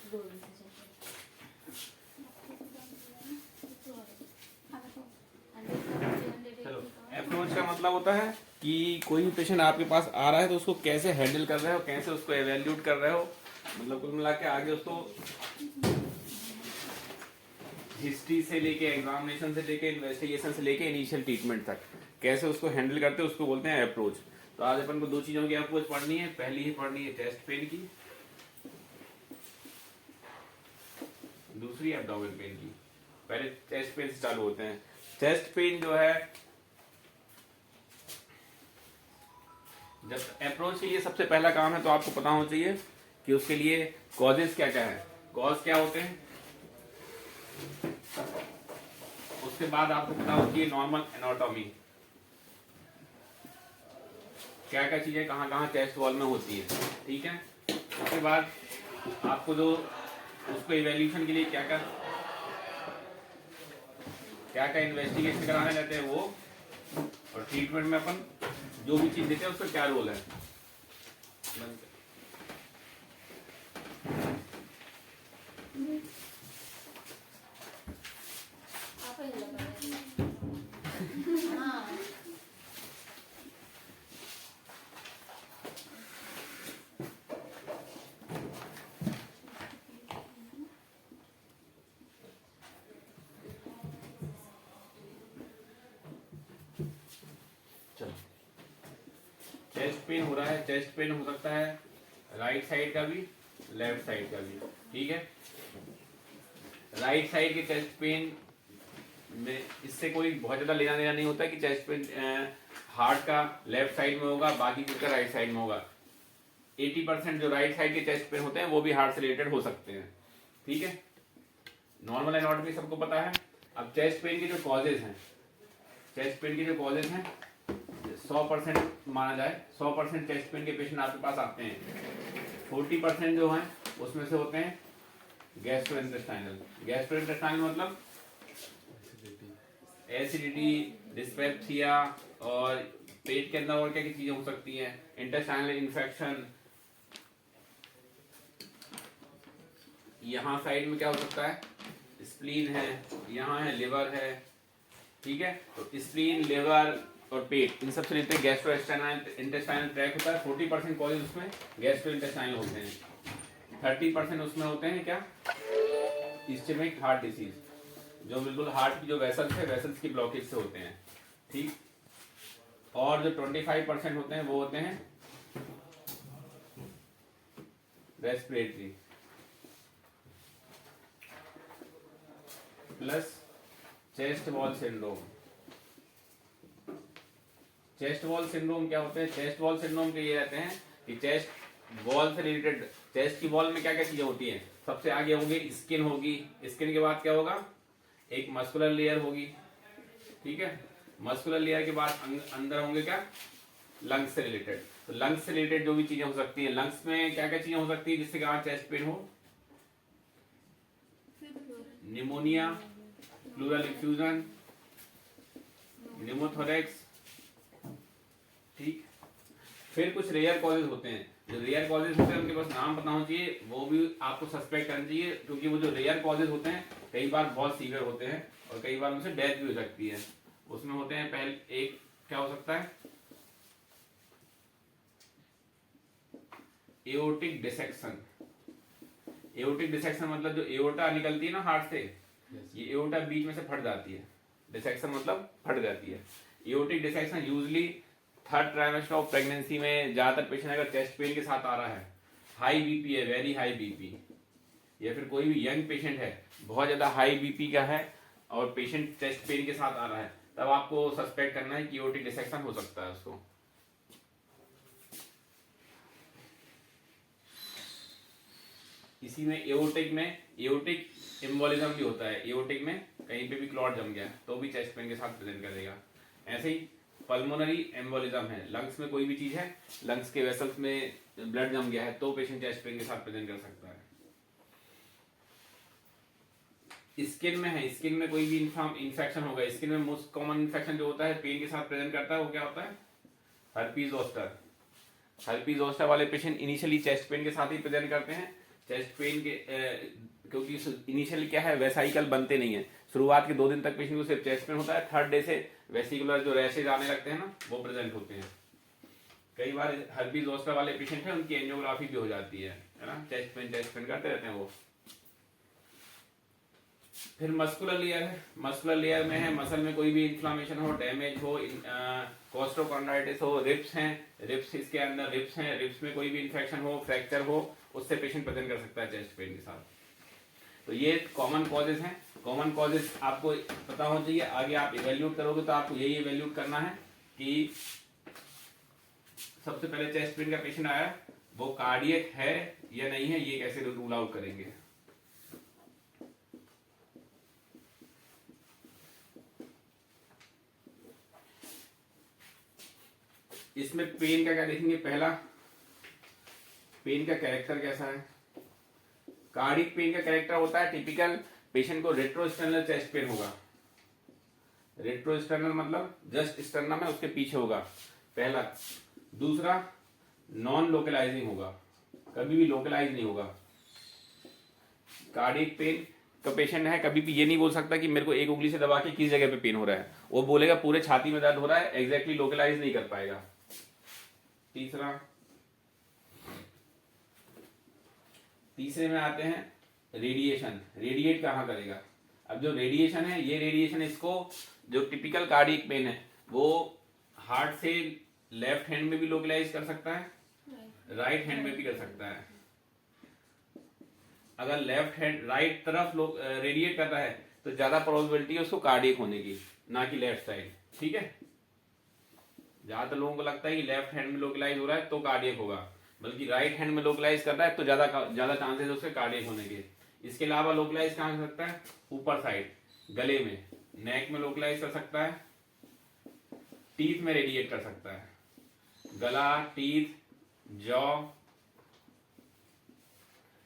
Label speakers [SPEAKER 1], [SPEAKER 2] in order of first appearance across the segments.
[SPEAKER 1] चलो, अप्रोच का मतलब होता है कि कोई भी पेशेंट आपके पास आ रहा है तो उसको कैसे हैंडल कर रहे हो, कैसे उसको एवेल्यूट कर रहे हो, मतलब कुल मिला के आगे उसको हिस्ट्री से लेके, एग्जामिनेशन से लेके, इन्वेस्टिगेशन से लेके इनिशियल ट्रीटमेंट तक कैसे उसको हैंडल करते हैं उसको बोलते हैं अप्रोच। तो आज अपन को दो चीजों की अप्रोच पढ़नी है। पहली ही पढ़नी है चेस्ट पेन की, दूसरी एब्डोमेन पेन की। पहले चेस्ट पेन से चालू होते हैं। चेस्ट पेन जो है, जब अप्रोच के लिए सबसे पहला काम है तो आपको पता होना चाहिए कि उसके लिए कॉजेस क्या क्या है, कॉज क्या होते हैं। उसके बाद आपको पता होती है नॉर्मल एनाटॉमी, क्या क्या चीजें कहाँ कहाँ चेस्ट वॉल में होती है, ठीक है। उसके बाद आपको जो उसको इवैल्यूएशन के लिए क्या क्या इन्वेस्टिगेशन कराने रहते हैं वो, और ट्रीटमेंट में अपन जो भी चीज देते हैं उसका क्या रोल है। चेस्ट पेन हो रहा है, चेस्ट पेन हो सकता है राइट साइड का भी, लेफ्ट साइड का भी, ठीक है। राइट साइड के चेस्ट पेन में इससे कोई बहुत ज्यादा लेना देना नहीं होता है कि चेस्ट पेन हार्ट का लेफ्ट साइड में होगा, बाकी का राइट साइड में होगा। 80% जो राइट साइड के चेस्ट पेन होते हैं वो भी हार्ट से रिलेटेड हो सकते हैं, ठीक है। नॉर्मल एनाटॉमी सबको पता है। अब चेस्ट पेन के जो कॉजेज हैं, चेस्ट पेन के जो कॉजेज हैं 100% माना जाए, 100% चेस्ट पेन के पेशेंट आपके पास आते हैं। 40% जो हैं उसमें से होते हैं गैस्ट्रोइंटेस्टाइनल। गैस्ट्रोइंटेस्टाइनल मतलब एसिडिटी, डिस्पेप्सिया, और पेट के अंदर और क्या क्या चीजें हो सकती हैं, इंटेस्टाइनल इन्फेक्शन। यहाँ साइड में क्या हो सकता है, स्प्लीन है, यहाँ है लिवर है, ठीक है। तो स्प्लीन, लिवर और पेट, इन सबसे लेते हैं गैस्ट्रो इंटेस्टाइनल ट्रैक होता है। 40% कॉजेज उसमें गैस्ट्रो इंटेस्टाइनल होते हैं। 30% उसमें होते हैं क्या, इस्चेमिक हार्ट डिसीज, जो बिल्कुल हार्ट की जो वेसल्स है, वेसल्स की ब्लॉकेज से होते हैं, ठीक। और जो 25% होते हैं वो होते हैं respiratory plus chest wall syndrome. Chest wall syndrome क्या होते हैं, चेस्ट वॉल सिंड्रोम के ये रहते हैं कि चेस्ट वॉल से रिलेटेड, चेस्ट की वॉल में क्या क्या चीजें होती हैं। सबसे आगे होगी स्किन होगी, स्किन के बाद क्या होगा, एक मस्कुलर लेयर होगी, ठीक है। मस्कुलर लेयर के बाद अंदर होंगे क्या, लंग्स से रिलेटेड। तो लंग्स से रिलेटेड जो भी चीजें हो सकती है, लंग्स में क्या क्या चीजें हो सकती है जिससे कहा चेस्ट पेन हो, निमोनिया, प्लूरल इफ्यूजन, निमोथोरेक्स, ठीक। फिर कुछ रेयर कॉजेज होते हैं, जो रेयर कॉजेज होते हैं उनके पास नाम पता होना चाहिए, वो भी आपको सस्पेक्ट करना चाहिए, क्योंकि वो जो रेयर कॉजेज होते हैं कई बार बहुत सीवियर होते हैं और कई बार उनसे डेथ भी हो सकती है। उसमें होते हैं, पहले एक क्या हो सकता है, एओर्टिक डिसेक्शन। एओर्टिक डिसेक्शन मतलब जो एओर्टा निकलती है ना हार्ट से, ये एओर्टा बीच में से फट जाती है। डिसेक्शन मतलब फट जाती है। Aortic dissection usually third trimester of pregnancy में ज्यादातर पेशेंट अगर चेस्ट पेन के साथ आ रहा है, हाई बीपी है, वेरी हाई बीपी, या फिर कोई भी यंग पेशेंट है बहुत ज्यादा हाई बीपी का है और पेशेंट चेस्ट पेन के साथ आ रहा है, तब आपको सस्पेक्ट करना है कि एओर्टिक डिसेक्शन हो सकता है उसको। इसी में एओर्टिक एम्बोलिज्म भी होता है। एओर्टिक में कहीं पे भी क्लॉट जम गया तो भी चेस्ट पेन के साथ प्रेजेंट करेगा। ऐसे ही पल्मोनरी एम्बोलिज्म है, लंग्स में कोई भी चीज है, लंग्स के वेसल्स में ब्लड जम गया है तो पेशेंट चेस्ट पेन के साथ प्रेजेंट कर सकता है। स्किन में है, स्किन में कोई भी इन्फेक्शन होगा, स्किन में मोस्ट कॉमन इन्फेक्शन जो होता है पेन के साथ प्रेजेंट करता है वो क्या होता है, हर्पीज जोस्टर। हर्पीज जोस्टर वाले पेशेंट इनिशियली चेस्ट पेन के साथ ही प्रेजेंट करते हैं, चेस्ट पेन के क्योंकि इनिशियली क्या है, वेसाइकल बनते नहीं है, शुरुआत के 2 दिन तक पेशेंट को सिर्फ चेस्ट पेन होता है, थर्ड डे से वेसिकुलर जो रैशेज आने लगते हैं ना वो प्रेजेंट होते हैं। कई बार हर्पीज जोस्टर वाले पेशेंट हैं उनकी एंजियोग्राफी भी हो जाती है ना, चेस्ट पेन करते रहते हैं वो। फिर मस्कुलर लेयर है, मस्कुलर लेयर में है मसल में कोई भी इन्फ्लामेशन हो, डैमेज हो, कोस्टोकॉन्ड्राइटिस हो, रिब्स हैं, रिब्स इसके अंदर रिब्स हैं, रिब्स में कोई भी इन्फेक्शन हो, फ्रैक्चर हो, उससे पेशेंट प्रेजेंट कर सकता है चेस्ट पेन के साथ। तो ये कॉमन कॉजेज हैं। कॉमन कॉजेज आपको पता होना चाहिए, आगे आप इवेल्यूट करोगे तो आपको यही इवेल्यूट करना है कि सबसे पहले चेस्ट पेन का पेशेंट आया वो कार्डियक है या नहीं है, ये कैसे रूल आउट करेंगे। इसमें पेन का क्या देखेंगे, पहला पेन का कैरेक्टर कैसा है। कार्डियक पेन का कैरेक्टर होता है टिपिकल पेशेंट को रेट्रोस्टर्नल चेस्ट पेन होगा। रेट्रोस्टर्नल मतलब जस्ट स्टर्नम है उसके पीछे होगा, पहला। दूसरा नॉन लोकलाइजिंग होगा, कभी भी लोकलाइज नहीं होगा। कार्डियक पेन का पेशेंट है कभी भी ये नहीं बोल सकता कि मेरे को एक उंगली से दबा के किस जगह पे पेन हो रहा है, वो बोलेगा पूरे छाती में दर्द हो रहा है, एग्जैक्टली लोकलाइज नहीं कर पाएगा। तीसरे में आते हैं रेडिएशन, रेडिएट कहाँ करेगा। अब जो रेडिएशन है ये रेडिएशन इसको, जो टिपिकल कार्डियक पेन है वो हार्ट से लेफ्ट हैंड में भी लोकलाइज कर सकता है, राइट हैंड में भी कर सकता है। अगर लेफ्ट हैंड राइट तरफ लोग रेडिएट कर रहा है तो ज्यादा प्रोबेबिलिटी है उसको कार्डियक होने की, ना कि लेफ्ट साइड। ठीक है, ज्यादातर लोगों को लगता है कि लेफ्ट हैंड में लोकलाइज हो रहा है तो कार्डियक होगा, बल्कि राइट हैंड में लोकलाइज कर रहा है तो ज्यादा चांसेस उसके कार्डियक होने के। इसके अलावा लोकलाइज कहाँ कर सकता है, ऊपर साइड गले में, नेक में लोकलाइज कर सकता है, टीथ में रेडिएट कर सकता है, गला, टीथ, जॉ,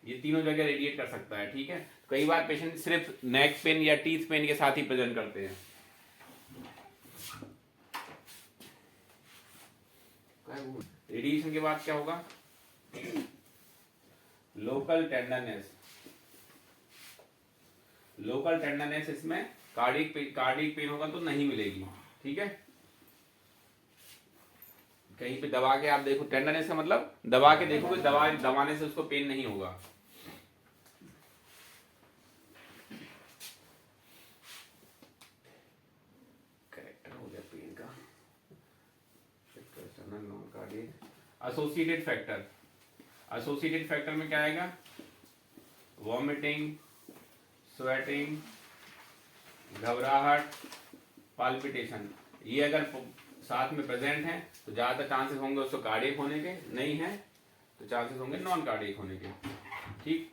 [SPEAKER 1] ये तीनों जगह रेडिएट कर सकता है। ठीक है, कई बार पेशेंट सिर्फ नेक पेन या टीथ पेन के साथ ही प्रेजेंट करते हैं। रेडिएशन के बाद क्या होगा, लोकल टेंडरनेस। लोकल टेंडरनेस इसमें कार्डियक पेन होगा तो नहीं मिलेगी। ठीक है, कहीं पे दबा के आप देखो, टेंडरनेस का मतलब दबा के देखोगे, दबाने से उसको पेन नहीं होगा। करेक्टर हो गया पेन का। Non cardiac associated factor, associated factor में क्या आएगा, वॉमिटिंग, स्वेटिंग, घबराहट, पाल्पिटेशन। ये अगर साथ में प्रेजेंट है तो ज्यादातर चांसेस होंगे उसको कार्डियक होने के, नहीं है तो चांसेस होंगे नॉन कार्डियक होने के। ठीक,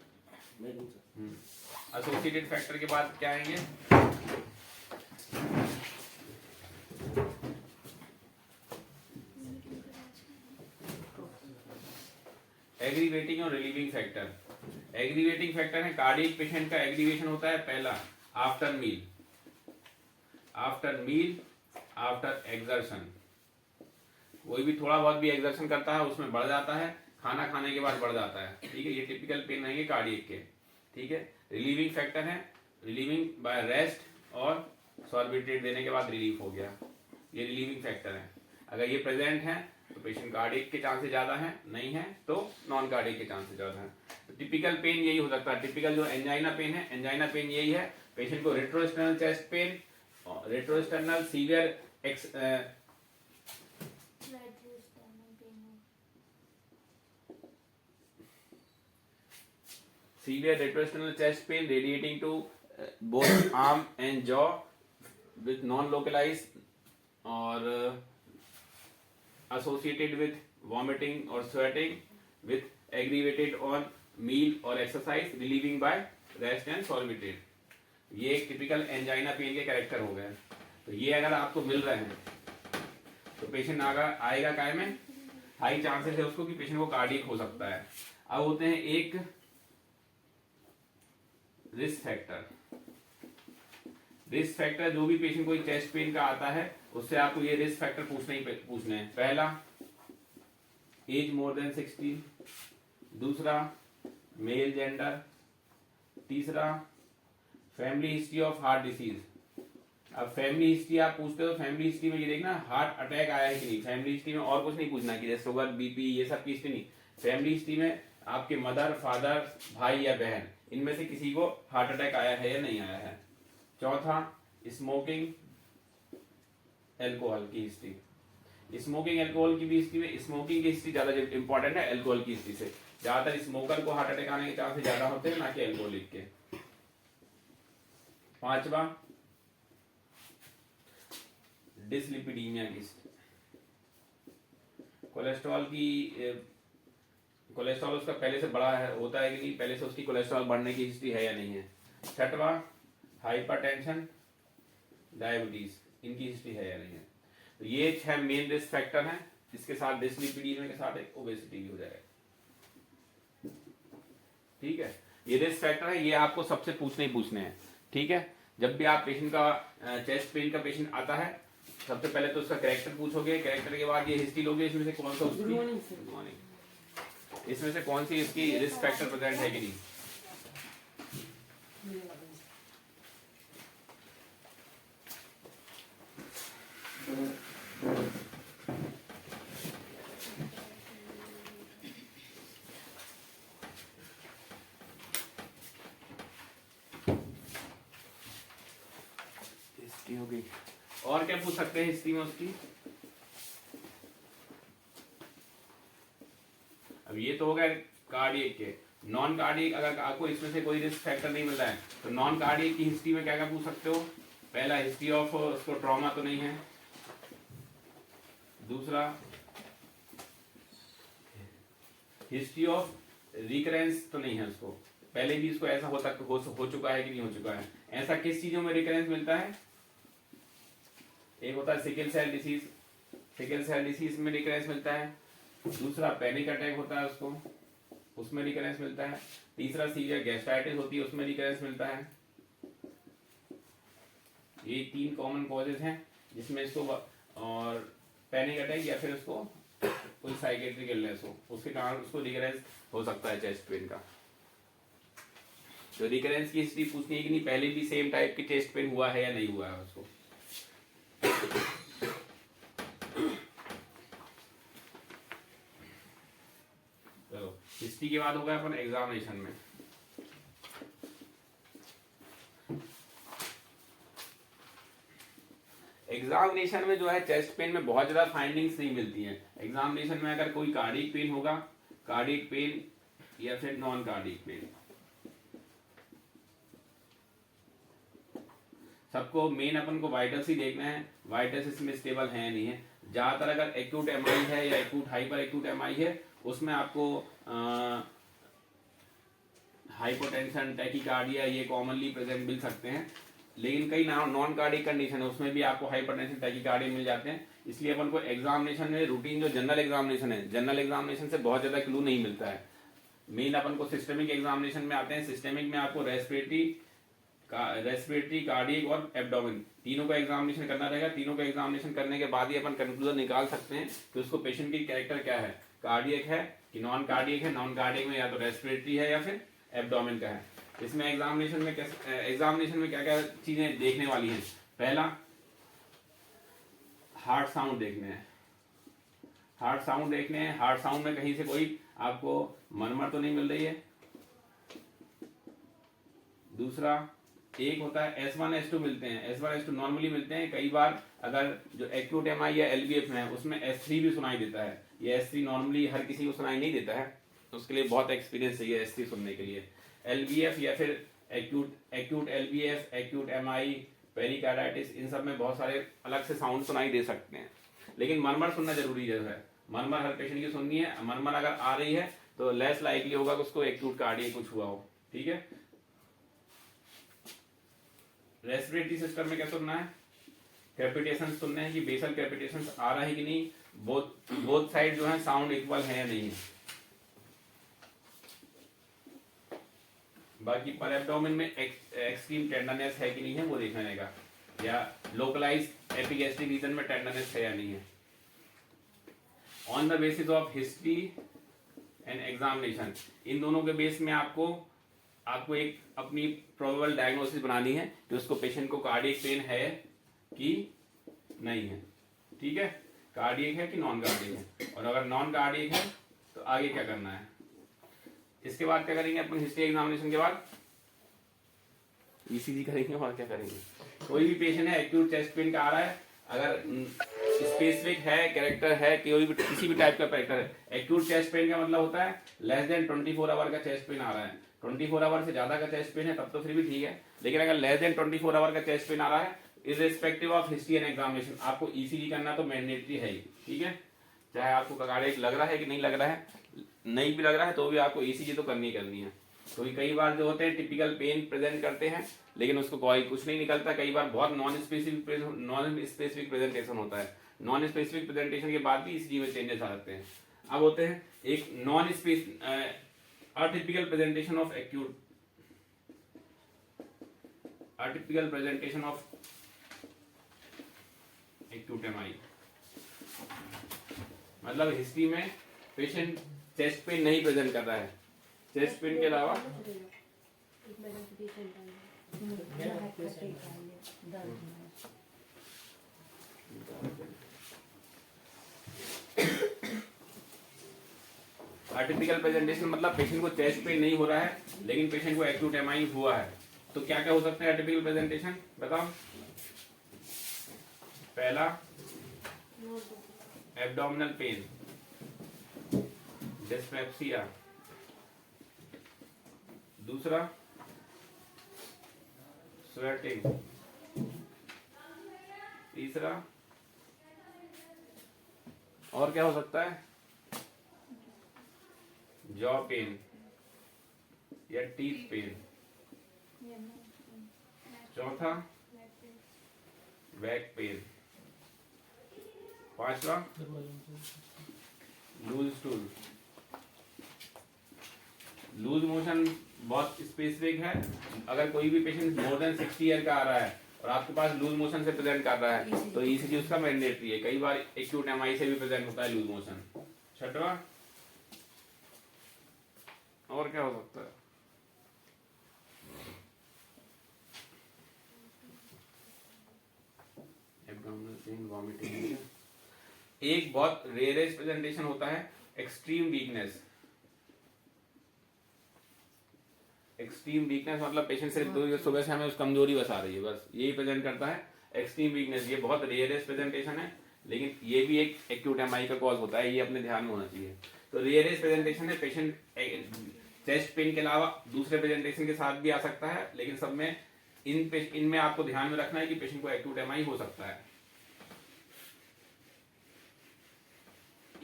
[SPEAKER 1] एसोसिएटेड फैक्टर के बाद क्या आएंगे, एग्रीवेटिंग और रिलीविंग फैक्टर। एग्रीवेटिंग फैक्टर है कार्डियक पेशेंट का एग्रीवेशन होता है पहला आफ्टर मील, आफ्टर एक्सर्शन। कोई भी थोड़ा बहुत भी एक्सर्शन करता है उसमें बढ़ जाता है, खाना खाने के बाद बढ़ जाता है। ठीक है, ये टिपिकल पेन रहेंगे कार्डियक के। ठीक है, रिलीविंग फैक्टर है, रिलीविंग बाय रेस्ट और सॉर्बिट्रेट देने के बाद रिलीफ हो गया, ये रिलीविंग फैक्टर है। अगर ये प्रेजेंट है तो पेशेंट कार्डियक के चांसेस ज्यादा हैं, नहीं है तो नॉन कार्डियक के चांसेस ज्यादा हैं। तो टिपिकल पेन यही हो सकता है। टिपिकल जो एंजाइना पेन है, एंजाइना पेन यही है, पेशेंट को retrosternal chest pain, retrosternal severe severe retroesternal chest pain radiating to both arm and jaw with non-localized or associated with vomiting or sweating with aggravated on meal or exercise relieving by rest and solvitate। ये एक typical angina pen के character हो गए। तो ये अगर आपको मिल रहे हैं तो पेशेंट आएगा काय में, हाई चांसेस है उसको कि पेशेंट को कार्डियक हो सकता है। अब होते हैं एक रिस्क फैक्टर। रिस्क फैक्टर जो भी पेशेंट कोई चेस्ट पेन का आता है उससे आपको ये रिस्क फैक्टर पूछने हैं। पहला एज मोर देन 60, दूसरा मेल जेंडर। तीसरा family history of heart disease. अब फैमिली हिस्ट्री आप पूछते हो, फैमिली हिस्ट्री में ये देखना हार्ट अटैक आया है कि नहीं। फैमिली हिस्ट्री में और कुछ नहीं पूछना कि जैसे शुगर बीपी ये सब की हिस्ट्री नहीं। फैमिली हिस्ट्री में आपके मदर फादर भाई या बहन इनमें से किसी को हार्ट अटैक आया है या नहीं आया है। चौथा स्मोकिंग एल्कोहल की हिस्ट्री। स्मोकिंग एल्कोहल की भी हिस्ट्री में स्मोकिंग की हिस्ट्री ज्यादा इंपॉर्टेंट है एल्कोहल की हिस्ट्री से। ज्यादातर स्मोकर को हार्ट अटैक आने के चांसेस ज्यादा होते हैं ना कि एल्कोहलिक के। पांचवा डिसलिपिडीमिया की कोलेस्ट्रॉल की कोलेस्ट्रॉल उसका पहले से बड़ा है होता है कि नहीं, पहले से उसकी कोलेस्ट्रॉल बढ़ने की हिस्ट्री है या नहीं है। छठवा हाइपरटेंशन डायबिटीज इनकी हिस्ट्री है या नहीं है। तो ये 6 मेन रिस्क फैक्टर हैं, इसके साथ डिसलिपिडीमिया के साथ एक ओबेसिटी भी हो जाएगा। ठीक है, ये रिस्क फैक्टर है, ये आपको सबसे पूछने ही पूछने हैं। ठीक है, जब भी आप पेशेंट का चेस्ट पेन का पेशेंट आता है सबसे पहले तो उसका कैरेक्टर पूछोगे, कैरेक्टर के बाद ये हिस्ट्री लोगे, इसमें से कौन सा उसकी गुड मॉर्निंग इसमें से कौन सी इसकी रिस्क फैक्टर प्रेजेंट है कि नहीं। हिस्ट्री हो गई, और क्या पूछ सकते हैं हिस्ट्री में उसकी। अब ये तो हो गया कार्डियक के। नॉन कार्डियक अगर आपको इसमें से कोई रिस्क फैक्टर नहीं मिल रहा है तो नॉन कार्डियक की हिस्ट्री में क्या क्या पूछ सकते हो। पहला हिस्ट्री ऑफ उसको ट्रॉमा तो नहीं है। दूसरा हिस्ट्री ऑफ रिकरेंस तो नहीं है उसको, पहले भी इसको ऐसा हो चुका है कि नहीं हो चुका है। ऐसा किस चीजों में रिकरेंस मिलता है। एक होता है sickle cell disease, sickle cell disease में रिकरेंस मिलता है। दूसरा पैनिक अटैक होता है उसको, उसमें रिकरेंस मिलता है। तीसरा सीवियर गैस्ट्राइटिस होती है, उसमें रिकरेंस मिलता है। ये 3 कॉमन कॉजेज हैं जिसमें इसको, और पैनिक अटैक या फिर उसको कोई साइकेट्रिक इलनेस हो उसके कारण उसको रिकरेंस हो सकता है चेस्ट पेन का। तो रिकरेंस की हिस्ट्री पूछनी है कि नहीं, पहले भी सेम टाइप की चेस्ट पेन हुआ है या नहीं हुआ है उसको। चलो हिस्ट्री के बाद हो गया अपन एग्जामिनेशन में। एग्जामिनेशन में जो है चेस्ट पेन में बहुत ज्यादा फाइंडिंग्स नहीं मिलती हैं। एग्जामिनेशन में अगर कोई कार्डियक पेन होगा, कार्डियक पेन या फिर नॉन कार्डियक पेन, सबको मेन अपन को वाइटल्स ही देखना है, वाइटल्स इसमें स्टेबल है या नहीं है। ज्यादातर अगर एक्यूट एमआई है या एक्यूट हाइपर एक्यूट एमआई है उसमें आपको हाइपोटेंशन टैकीकार्डिया ये कॉमनली प्रेजेंट मिल सकते हैं। लेकिन कई नॉन कार्डियक कंडीशन है उसमें भी आपको हाइपरटेंशन टैकीकार्डिया मिल जाते हैं। इसलिए अपन को एग्जामिनेशन में रूटीन जो जनरल एग्जामिनेशन है, जनरल एग्जामिनेशन से बहुत ज्यादा क्लू नहीं मिलता है। मेन अपन को सिस्टेमिक एग्जामिनेशन में आते हैं। सिस्टेमिक में आपको रेस्पिरेटरी कार्डियक और एब्डोमेन तीनों का एग्जामिनेशन करना रहेगा। तीनों का एग्जामिनेशन करने के बाद ही अपन कंक्लूजन निकाल सकते हैं कि उसको पेशेंट की कैरेक्टर क्या है, कार्डियक है कि नॉन कार्डियक है। नॉन कार्डियक में या तो रेस्पिरेटरी है या फिर एब्डोमेन का है। इसमें एग्जामिनेशन में क्या क्या चीजें देखने वाली हैं। पहला हार्ट साउंड देखने हैं, हार्ट साउंड देखने हैं। हार्ट साउंड में कहीं से कोई आपको मरमर तो नहीं मिल रही है। दूसरा एक होता है S1 S2 मिलते हैं, S1 S2 नॉर्मली मिलते हैं। कई बार अगर जो एक्यूट एमआई या एलवीएफ में है उसमें S3 भी सुनाई देता है। ये S3 नॉर्मली हर किसी को सुनाई नहीं देता है, उसके लिए बहुत एक्सपीरियंस चाहिए S3 सुनने के लिए। एलवीएफ या फिर एक्यूट एलवीएफ, एक्यूट एमआई, पेरिकार्डाइटिस, इन सब में बहुत सारे अलग से साउंड सुनाई दे सकते हैं। लेकिन मरमर सुनना जरूरी है। मरमर हर पेशेंट की सुननी है। मरमर अगर आ रही है तो लेस लाइकली होगा कि उसको एक्यूट कार्डियक कुछ हुआ हो। ठीक है, रेस्पिरेटरी सिस्टम में क्या सुनना है, कैपिटेशन सुनना है कि बेसल कैपिटेशन आ रहा है कि नहीं, बोथ साइड जो है साउंड इक्वल है या नहीं है। बाकी पर एब्डोमेन में एक्सट्रीम टेंडरनेस है कि नहीं है वो देखना रहेगा, या लोकलाइज एपिगैस्ट्रिक रीजन में टेंडरनेस है या नहीं है। On the basis of history and examination, इन दोनों के बेस में आपको एक अपनी प्रोबेबल डायग्नोसिस बनानी है कि उसको पेशेंट को कार्डियक पेन है कि नहीं है। ठीक है, कार्डियक है कि नॉन कार्डियक है, और अगर नॉन कार्डियक है तो आगे क्या करना है। इसके बाद क्या करेंगे अपन, हिस्ट्री एग्जामिनेशन के बाद ईसीजी करेंगे और क्या करेंगे। कोई भी पेशेंट है एक्यूट चेस्ट पेन का आ रहा है, अगर स्पेसिफिक है, कैरेक्टर है, कोई भी किसी भी टाइप का कैरेक्टर है, एक्यूट चेस्ट पेन का मतलब होता है लेस देन 24 आवर का चेस्ट पेन आ रहा है। 24 आवर से ज्यादा का चेस्ट पेन है तब तो फिर भी ठीक है, लेकिन अगर लेस देन 24 आवर का चेस्ट पेन आ रहा है, irrespective of history and examination, आपको ईसीजी करना तो मैंडेटरी है ही। ठीक है, चाहे आपको कार्डियक लग रहा है कि नहीं लग रहा है, नहीं भी लग रहा है तो भी आपको ईसीजी तो करनी है। तो कई बार जो होते हैं टिपिकल पेन प्रेजेंट करते हैं, लेकिन उसको कोई कुछ नहीं निकलता। कई बार बहुत नॉन स्पेसिफिक प्रेजेंटेशन होता है, नॉन स्पेसिफिक प्रेजेंटेशन के बाद भी ईसीजी में चेंजेस आ जाते हैं। अब होते हैं एक non atypical presentation of acute, atypical presentation of acute MI, मतलब हिस्ट्री में पेशेंट चेस्ट पेन नहीं प्रेजेंट कर रहा है, चेस्ट पेन के अलावा आर्टिफिशियल प्रेजेंटेशन मतलब पेशेंट को चेस्ट पेन नहीं हो रहा है लेकिन पेशेंट को एक्यूट एमआई हुआ है। तो क्या क्या हो सकता है आर्टिफिशियल प्रेजेंटेशन, बताओ। पहला एब्डोमिनल पेन, डिस्पेप्सिया। दूसरा स्वेटिंग। तीसरा और क्या हो सकता है, जॉ पेन या टीथ पेन। चौथा बैक पेन। पांचवा लूज स्टूल। लूज मोशन बहुत स्पेसिफिक है, अगर कोई भी पेशेंट मोर देन 60 ईयर का आ रहा है और आपके पास लूज मोशन से प्रेजेंट कर रहा है तो ईसीजी उसका मैंडेटरी है। कई बार एक्यूट एमआई से भी प्रेजेंट होता है लूज मोशन। छठवा और क्या हो सकता है, एब्डोमिनल पेन, वॉमिटिंग। एक बहुत रेयरेस्ट प्रेजेंटेशन होता है एक्सट्रीम वीकनेस। एक्सट्रीम वीकनेस मतलब पेशेंट सिर्फ सुबह से हमें उस कमजोरी बस आ रही है, बस यही प्रेजेंट करता है एक्सट्रीम वीकनेस। ये बहुत रेयरेस्ट प्रेजेंटेशन है लेकिन ये भी एक एक्यूट एमआई का कॉज होता है, ये अपने ध्यान में होना चाहिए। तो रेयरेस्ट प्रेजेंटेशन है, पेशेंट चेस्ट पेन के अलावा दूसरे प्रेजेंटेशन के साथ भी आ सकता है, लेकिन सब में इनमें आपको ध्यान में रखना है कि पेशेंट को एक्यूट एमआई हो सकता है।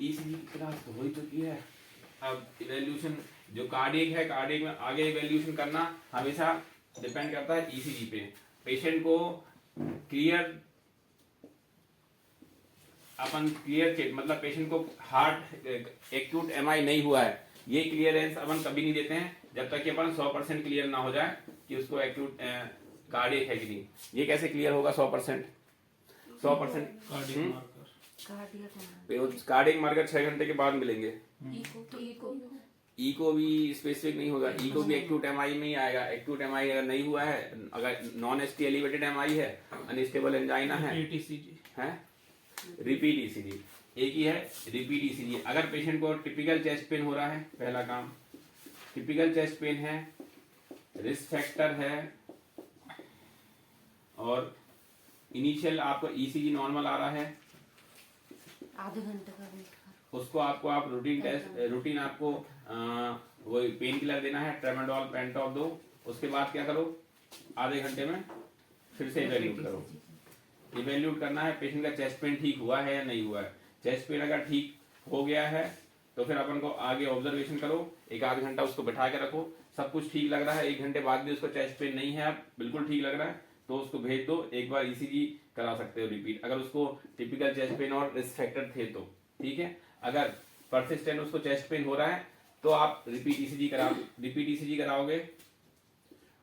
[SPEAKER 1] ईसीजी की क्लास तो हो ही चुकी है। अब इवैल्यूएशन जो कार्डियक है, कार्डियक में आगे इवैल्यूएशन करना हमेशा डिपेंड करता है ईसीजी पे। पेशेंट को क्लियर चिट मतलब पेशेंट को हार्ट एक्यूट एमआई नहीं हुआ है, ये क्लियरेंस अपन कभी नहीं देते हैं जब तक कि अपन 100% क्लियर ना हो जाए कि उसको एक्यूट कार्डियक है कि नहीं। ये कैसे क्लियर होगा 100%? 100% कार्डियक मार्कर 6 घंटे के बाद मिलेंगे। इको भी स्पेसिफिक नहीं होगा, इको भी एक्यूट एमआई में ही आएगा। एक्यूट एमआई अगर नहीं हुआ है, अगर नॉन एसटी एलिवेटेड एमआई है, अनस्टेबल एंजाइना है, रिपीट ईसीजी एक ही है, रिपीट ईसीजी। अगर पेशेंट को टिपिकल चेस्ट पेन हो रहा है, पहला काम टिपिकल चेस्ट पेन है, रिस्क फैक्टर है और इनिशियल आपका ईसीजी नॉर्मल आ रहा है,
[SPEAKER 2] आधे घंटे का
[SPEAKER 1] उसको आप रूटीन आपको वो पेन किलर देना है, ट्रेमाडोल पेंटॉप दो। उसके बाद क्या करो, आधे घंटे में फिर से इवैल्यूएट करो। इवैल्यूएट करना है पेशेंट का चेस्ट पेन ठीक हुआ है या नहीं हुआ है। चेस्ट पेन अगर ठीक हो गया है तो फिर अपन को आगे ऑब्जर्वेशन करो, एक आध घंटा उसको बैठा के रखो। सब कुछ ठीक लग रहा है, 1 घंटे बाद भी उसको चेस्ट पेन नहीं है, अब बिल्कुल ठीक लग रहा है तो उसको भेज दो, एक बार ईसीजी करा सकते हो रिपीट, अगर उसको टिपिकल चेस्ट पेन और रिस्क फैक्टर थे तो। ठीक है, अगर परसिस्टेंट उसको चेस्ट पेन हो रहा है तो आप रिपीट ईसीजी कराओगे।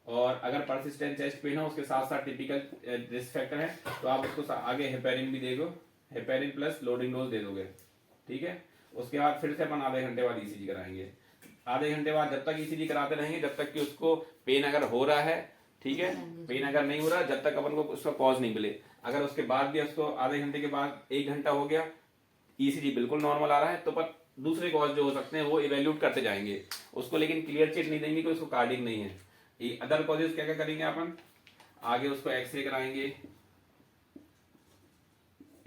[SPEAKER 1] और अगर परसिस्टेंट चेस्ट पेन हो उसके साथ साथ टिपिकल रिस्क फैक्टर है तो आप उसको आगे हेपेरिन भी दे दो, हेपेरिन प्लस लोडिंग डोज दे दोगे। ठीक है, उसके बाद फिर से अपन आधे घंटे बाद ईसीजी कराएंगे। आधे घंटे बाद जब तक ईसीजी कराते रहेंगे जब तक कि उसको पेन अगर हो रहा है, ठीक है, पेन अगर नहीं हो रहा जब तक अपन को उसका कॉज नहीं मिले। अगर उसके बाद भी उसको आधे घंटे के बाद 1 घंटा हो गया, ईसीजी बिल्कुल नॉर्मल आ रहा है, तो पर दूसरे कॉज जो हो सकते हैं वो इवेल्यूट करते जाएंगे उसको, लेकिन क्लियर चिट नहीं देंगे कि उसको कार्डिक नहीं है। ये अदर कॉजेज क्या क्या करेंगे अपन, आगे उसको एक्सरे कराएंगे,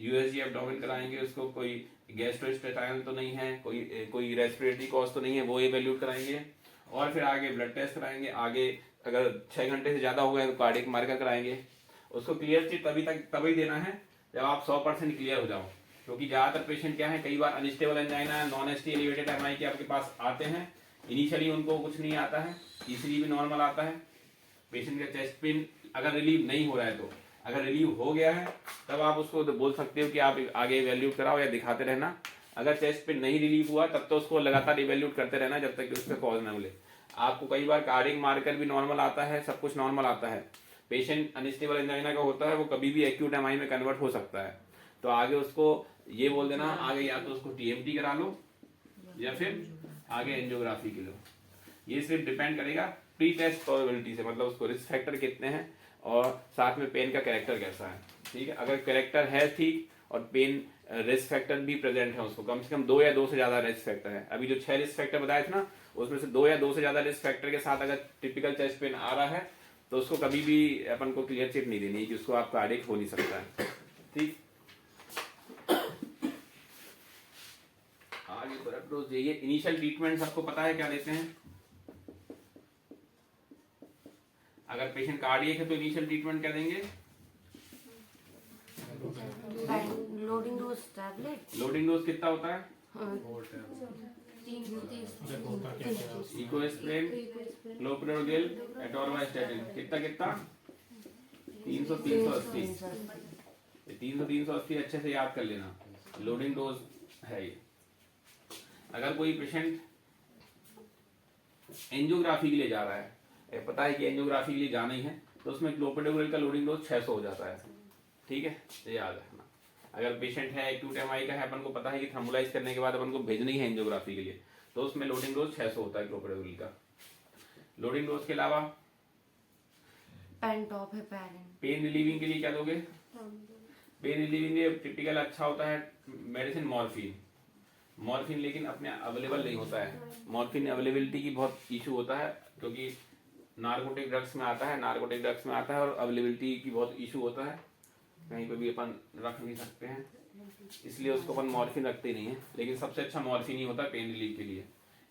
[SPEAKER 1] यूएसजी एब्डोमेन कराएंगे, उसको कोई गैस्ट्रोइंटेस्टाइनल तो नहीं है, कोई रेस्पिरेटरी कॉज तो नहीं है, वो इवेल्यूट कराएंगे। और फिर आगे ब्लड टेस्ट कराएंगे, आगे अगर 6 घंटे से ज्यादा हो गए तो कार्डियक मार्कर कराएंगे। उसको क्लियर चिट तभी देना है जब आप 100% क्लियर हो जाओ, क्योंकि ज्यादातर पेशेंट क्या है, कई बार unstable angina, non ST elevated MI के आपके पास आते हैं, इनिशियली उनको कुछ नहीं आता है, ईसीजी भी नॉर्मल आता है, पेशेंट का चेस्ट पेन अगर रिलीव नहीं हो रहा है, तो अगर रिलीव हो गया है तब आप उसको बोल सकते हो कि आप आगे इवेल्यूट कराओ या दिखाते रहना। अगर चेस्ट पेन नहीं रिलीव हुआ तब तो उसको लगातार इवेल्यूट करते रहना जब तक कि उसका कॉज ना मिले। आपको कई बार कार्डियक मार्कर भी नॉर्मल आता है, सब कुछ नॉर्मल आता है, पेशेंट अनस्टेबल एंजाइना का होता है, वो कभी भी एक्यूट एमआई में कन्वर्ट हो सकता है, तो आगे उसको ये बोल देना, आगे या तो उसको टीएमटी करा लो या फिर आगे एंजियोग्राफी की लो। ये सिर्फ डिपेंड करेगा प्री टेस्ट प्रोबेबिलिटी से, मतलब उसको रिस्क फैक्टर कितने हैं और साथ में पेन का कैरेक्टर कैसा है, ठीक है। अगर कैरेक्टर है ठीक और पेन रिस्क फैक्टर भी प्रेजेंट है, उसको कम से कम 2 या 2 से ज्यादा रिस्क फैक्टर है। अभी जो 6 रिस्क फैक्टर बताए थे ना, उसमें से 2 या 2 से ज्यादा रिस्क फैक्टर के साथ अगर टिपिकल चेस्ट पेन आ रहा है तो उसको कभी भी अपन को क्लियर चिट नहीं देनी है कि उसको आप कार्डियक हो नहीं सकता है, ठीक। आगे ब्लड डोज ये इनिशियल ट्रीटमेंट सबको पता है क्या देते हैं। अगर पेशेंट कार्डियक है तो इनिशियल ट्रीटमेंट क्या देंगे,
[SPEAKER 2] loading dose tablet.
[SPEAKER 1] Loading dose कितना होता है, इकोस्प्रिन, क्लोप्रिडोग्रिल, एटोरवास्टैटिन, कितना कितना 300 380, 300 380 अच्छे से याद कर लेना, लोडिंग डोज है ये। अगर कोई पेशेंट एंजियोग्राफी के लिए जा रहा है, पता है कि एंजियोग्राफी के लिए जाना ही है, तो उसमें क्लोप्रिडोग्रिल का लोडिंग डोज 600 हो जाता है, ठीक है, ये याद रखना। अगर पेशेंट है एक्यूट एमआई का है, अपन को पता है कि थ्रोम्बोलाइज करने के बाद अपन को भेजनी है एंजियोग्राफी के लिए, तो उसमें लोडिंग डोज 600 होता है क्लोप्रिडोग्रिल का। लोडिंग डोज के अलावा
[SPEAKER 2] पेंटॉप है,
[SPEAKER 1] पेन रिलीविंग के लिए क्या दोगे, पेन रिलीविंग के टिपिकल अच्छा होता है मेडिसिन मॉर्फिन, मॉर्फिन लेकिन अपने अवेलेबल नहीं होता है, मॉर्फिन अवेलेबिलिटी की बहुत इशू होता है, क्योंकि नार्कोटिक ड्रग्स में आता है और अवेलेबिलिटी की बहुत इशू होता है, कहीं पे भी अपन रख नहीं सकते हैं, इसलिए उसको अपन मॉर्फिन रखते ही नहीं है, लेकिन सबसे अच्छा मॉर्फिन ही होता है पेन रिलीफ के लिए।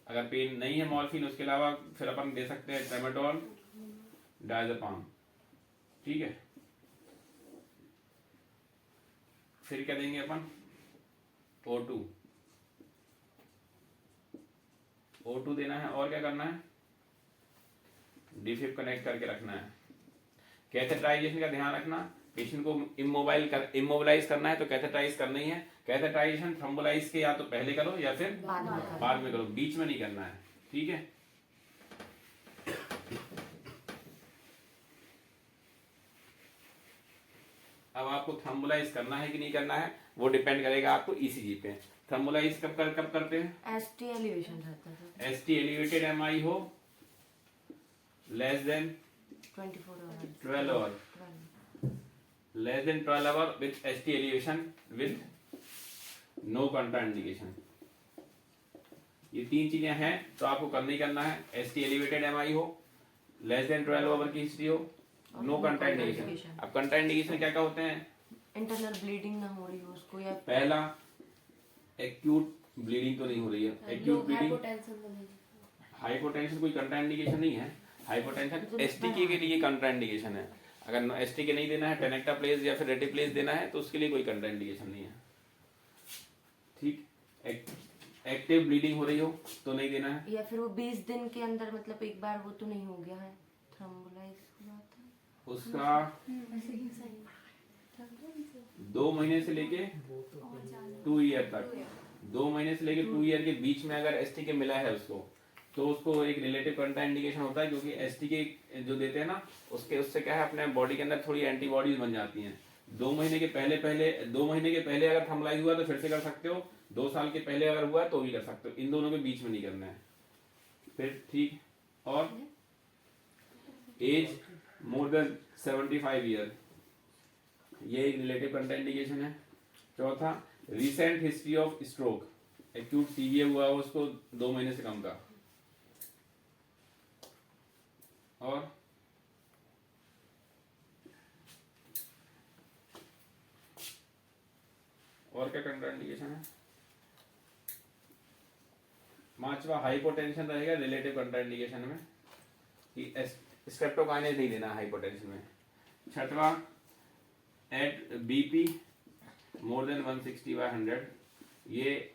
[SPEAKER 1] अगर पेन नहीं है मॉर्फिन, उसके अलावा फिर अपन दे सकते हैं ट्रेमाडोल, डायज़ेपाम, ठीक है। फिर क्या देंगे अपन, O2 देना है, और क्या करना है, डिफिब कनेक्ट करके रखना है। कैथेटराइजेशन का ध्यान रखना, पेशेंट को इमोबिलाइज करना है तो कैथेटराइज करना ही है। कैथेटराइजेशन थ्रोम्बोलाइज के या तो पहले करो या फिर बाद में करो, बीच में नहीं करना है, ठीक है। अब आपको थ्रोम्बोलाइज करना है कि नहीं करना है वो डिपेंड करेगा आपको ईसीजी पे। थ्रोम्बोलाइज कब करते हैं,
[SPEAKER 2] एसटी एलिवेशन रहता है,
[SPEAKER 1] एसटी एलिवेटेड एमआई हो less than 12 hour, less than 12 hour with ST elevation with no contraindication. ये 3 चीजें हैं तो आपको करना ही करना है, एसटी एलिवेटेड एमआई हो, लेस देन 12 आवर की हिस्ट्री हो, नो कंट्राइंडिकेशन। अब कंट्राइंडिकेशन क्या क्या होते हैं,
[SPEAKER 2] इंटरनल ब्लीडिंग ना हो रही हो उसको, या
[SPEAKER 1] पहला एक्यूट ब्लीडिंग तो नहीं हो रही है, एक्यूट ब्लीडिंग, हाइपोटेंशन कोई कंट्राइंडिकेशन नहीं है, हाइपोटेंशन एसटीके के लिए कंट्राइंडिकेशन है। अगर एसटीके नहीं देना है, टेनेक्टाप्लेज या फिर रेटिप्लेज देना है तो उसके लिए कोई कंट्राइंडिकेशन नहीं है, ठीक। एक्टिव ब्लीडिंग हो रही हो तो नहीं देना है,
[SPEAKER 2] या फिर वो 20 दिन के अंदर, मतलब एक बार वो तो नहीं हो गया है थ्रोम्बोलाइज हुआ था,
[SPEAKER 1] उसका 2 महीने से लेके 2 ईयर तक, 2 महीने से लेके 2 ईयर के बीच में अगर एसटीके मिला है उसको, तो उसको एक रिलेटिव कंट्राइंडिकेशन होता है, क्योंकि एसटीके जो देते हैं ना उससे क्या है, अपने बॉडी के अंदर थोड़ी एंटीबॉडीज बन जाती हैं। 2 महीने के पहले अगर थ्रोम्बोलाइज हुआ तो फिर से कर सकते हो, 2 साल के पहले अगर हुआ तो भी कर सकते हो, इन दोनों के बीच में नहीं करना है, फिर ठीक, और एज मोर देन 75 ईयर, ये एक रिलेटिव कंट्राइंडिकेशन है। चौथा, recent history of stroke, acute severe हुआ हो उसको 2 महीने से कम का। और क्या कंट्राइंडिकेशन है? पांचवा हाइपोटेंशन रहेगा रिलेटिव कंट्राइंडिकेशन में, कि स्ट्रेप्टोकाइनेज नहीं देना हाइपोटेंशन में। छठवा, एट बीपी मोर देन 160/100, ये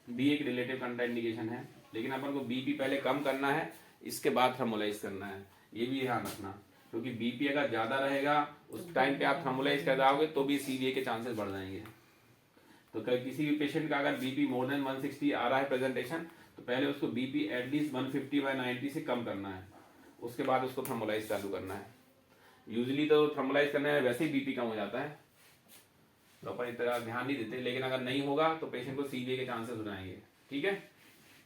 [SPEAKER 1] भी एक रिलेटिव कंट्राइंडिकेशन है, लेकिन अपन को बीपी पहले कम करना है, इसके बाद थर्मोलाइज करना है, ये भी ध्यान रखना, क्योंकि बीपी अगर ज्यादा रहेगा उस टाइम पे आप थर्मोलाइज कर जाओगे तो भी सीवीए के चांसेस बढ़ जाएंगे। तो किसी भी पेशेंट का अगर बीपी मोर देन 160 आ रहा है प्रेजेंटेशन, तो पहले उसको बीपी एटलीस्ट 150/90 से कम करना है, उसके बाद उसको थर्मोलाइज चालू करना है। यूजुअली तो थर्मोलाइज करने में वैसे ही बीपी कम हो जाता है, तो अपन इतना ध्यान नहीं देते, लेकिन अगर नहीं होगा तो पेशेंट को सीवीए के चांसेस हो जाएंगे। ठीक है,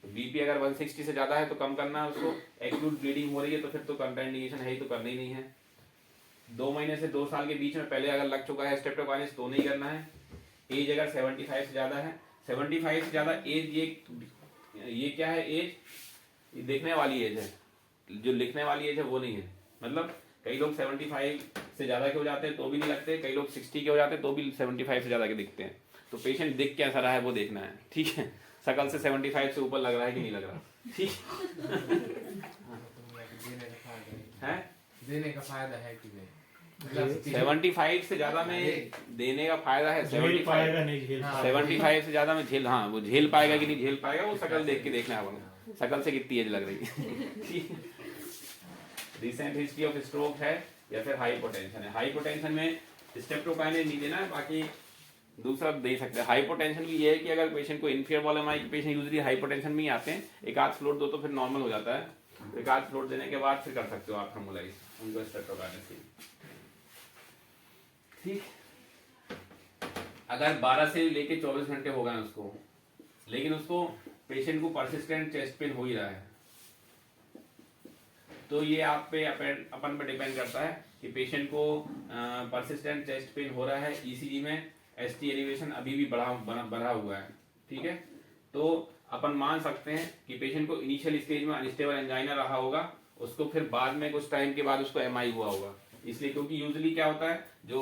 [SPEAKER 1] तो बीपी अगर 160 से ज्यादा है तो कम करना है उसको। एक्यूट ब्लीडिंग हो रही है तो फिर तो कंट्राइंडिकेशन है ही, तो करना ही नहीं है। 2 महीने से 2 साल के बीच में पहले अगर लग चुका है स्ट्रेप्टोकाइनेस तो नहीं करना है। एज अगर 75 से ज्यादा है, 75 से ज्यादा एज, ये क्या है एज? ये देखने वाली एज है, जो लिखने वाली एज है वो नहीं है। मतलब कई लोग 75 से ज्यादा के हो जाते हैं तो भी नहीं लगते, कई लोग 60 के हो जाते हैं तो भी 75 से ज्यादा के दिखते हैं। तो पेशेंट दिख कैसा रहा है वो देखना है। ठीक है, शकल से 75 से ऊपर लग रहा है कि नहीं लग रहा। ठीक है,
[SPEAKER 3] देने का फायदा है कि नहीं?
[SPEAKER 1] 75 से ज्यादा में देने का फायदा है। 75 से ज्यादा में झेल, हाँ वो झेल पाएगा कि नहीं झेल पाएगा वो शकल देख के देखना है अपन, शकल से कितनी एज लग रही है। रिसेंट हिस्ट्री ऑफ स्ट्रोक है या फिर हाइपोटेंशन है। हाइपोटेंशन में स्ट्रेप्टोकाइनेज नहीं देना है, बाकी दूसरा दे सकते हैं। हाइपोटेंशन भी ये है कि अगर पेशेंट को इन्फीरियर वॉल्यूम आई के पेशेंट यूजुअली हाइपोटेंशन में ही आते हैं, एक आध फ्लोट दो तो फिर नॉर्मल हो जाता है, तो एक आध फ्लोट देने के बाद फिर कर सकते हो आप थर्मोलाइज उनको स्ट्रेप्टोकाइनेज की। ठीक, अगर 12 से लेके 24 घंटे हो गए उसको, लेकिन उसको पेशेंट को परसिस्टेंट चेस्ट पेन हो ही रहा है, तो ये आप पे अपन पे डिपेंड करता है कि पेशेंट को परसिस्टेंट चेस्ट पेन हो रहा है, ईसीजी में एसटी एलिवेशन अभी भी बढ़ा हुआ है। ठीक है, तो अपन मान सकते हैं कि पेशेंट को इनिशियल स्टेज में अनस्टेबल एंजाइना रहा होगा, उसको फिर बाद में कुछ टाइम के बाद उसको एमआई हुआ होगा। इसलिए क्योंकि यूजुअली क्या होता है, जो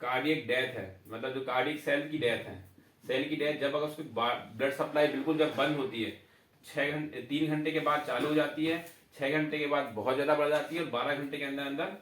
[SPEAKER 1] कार्डियक डेथ है, मतलब जो कार्डियक सेल की डेथ है, सेल की डेथ जब अगर उसकी ब्लड सप्लाई बिल्कुल जब बंद होती है, 3 घंटे के बाद चालू हो जाती है, 6 घंटे के बाद बहुत ज्यादा बढ़ जाती है, और 12 घंटे के अंदर अंदर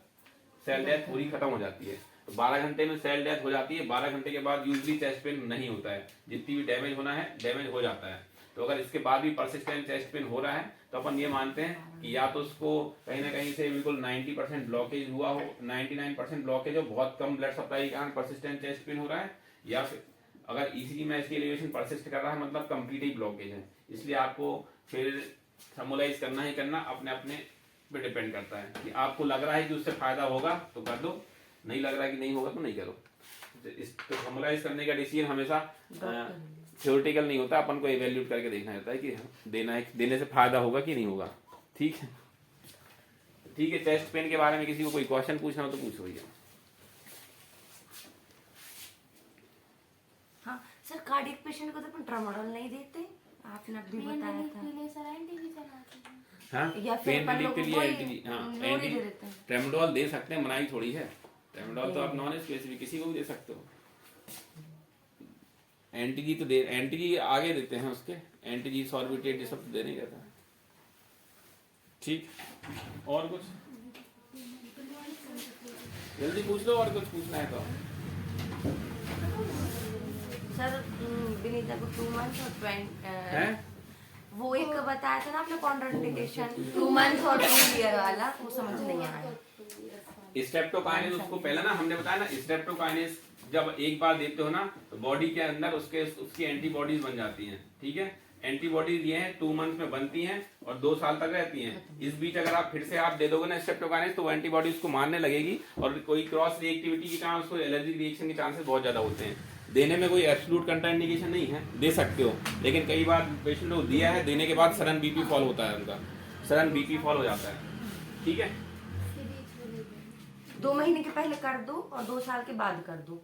[SPEAKER 1] सेल डेथ पूरी खत्म हो जाती है। तो 12 घंटे में सेल डेथ हो जाती है, 12 घंटे के बाद यूजुअली चेस्ट पेन नहीं होता है, जितनी भी डैमेज होना है डैमेज हो जाता है। तो अगर इसके बाद भी परसिस्टेंट चेस्ट पेन हो रहा है तो अपन ये मानते हैं कि या तो उसको कहीं ना कहीं से बिल्कुल 90% ब्लॉकेज हुआ हो, 99% ब्लॉकेज हो, बहुत कम ब्लड सप्लाई के कारण परसिस्टेंट चेस्ट पेन हो रहा है, या फिर अगर ईसीजी में एसटी एलिवेशन परसिस्ट कर रहा है मतलब कंप्लीट ही ब्लॉकेज है। इसलिए आपको फिर थर्मोलाइज करना ही करना, अपने अपने पे डिपेंड करता है कि आपको लग रहा है कि उससे फायदा होगा तो कर दो, नहीं लग रहा है कि नहीं होगा तो नहीं करो। तो थर्मोलाइज करने का डिसीजन हमेशा थ्योरेटिकल नहीं होता, अपन को इवैल्यूएट करके देखना होता है कि देना है, देने से फायदा होगा कि नहीं होगा। ठीक है, ठीक है। चेस्ट पेन के बारे में किसी को कोई क्वेश्चन पूछना हो तो पूछो भैया।
[SPEAKER 2] हाँ सर, कार्डियक पेशेंट को तो अपन ट्रामाडोल नहीं देते, आपने अभी बताया था।
[SPEAKER 1] हाँ,
[SPEAKER 2] या फिर
[SPEAKER 1] पेन
[SPEAKER 2] अपन
[SPEAKER 1] रिलीफ
[SPEAKER 2] लोग
[SPEAKER 1] के लिए
[SPEAKER 2] को
[SPEAKER 1] एंटी, हाँ
[SPEAKER 2] नोरी दे देते हैं।
[SPEAKER 1] ट्रेमाडोल दे सकते हैं, मनाही थोड़ी है। ट्रेमाडोल तो आप नॉन स्पेसिफिक किसी को भी दे सकते हो। एंटीजी तो एंटीजी आगे देते हैं उसके, एंटीजी सॉर्बिटेट ये सब देने का था। ठीक, और कुछ जल्दी पूछ लो, और कुछ पूछना है तो।
[SPEAKER 2] सर विनीता को 2 मंथ्स और 20
[SPEAKER 1] हैं?
[SPEAKER 2] वो एक बताया था ना आपने कॉन्ट्राइंडिकेशन, 2 मंथ्स और 2 ईयर वाला, वो समझ नहीं आया।
[SPEAKER 1] स्ट्रेप्टोकाइनेस उसको पहले ना हमने बताया ना, स्ट्रेप्टोकाइनेस जब एक बार देते हो ना तो बॉडी के अंदर उसकी एंटीबॉडीज बन जाती हैं। ठीक है, एंटीबॉडीज ये हैं 2 मंथ में बनती हैं और 2 साल तक रहती हैं। इस बीच अगर आप फिर से आप दे दोगे ना स्ट्रेप्टोकाइनेस तो वो एंटीबॉडी उसको मारने लगेगी और कोई क्रॉस रिएक्टिविटी के कारण उसको एलर्जिक रिएक्शन के चांसेस बहुत ज्यादा होते हैं। देने में कोई एब्सोल्यूट कंट्राइंडिकेशन नहीं है, दे सकते हो, लेकिन कई बार पेशेंट को दिया है, देने के बाद सडन बीपी फॉल होता है, उनका सडन बीपी फॉल हो जाता है। ठीक है,
[SPEAKER 2] 2 महीने के पहले कर दो और 2 साल के बाद कर दो।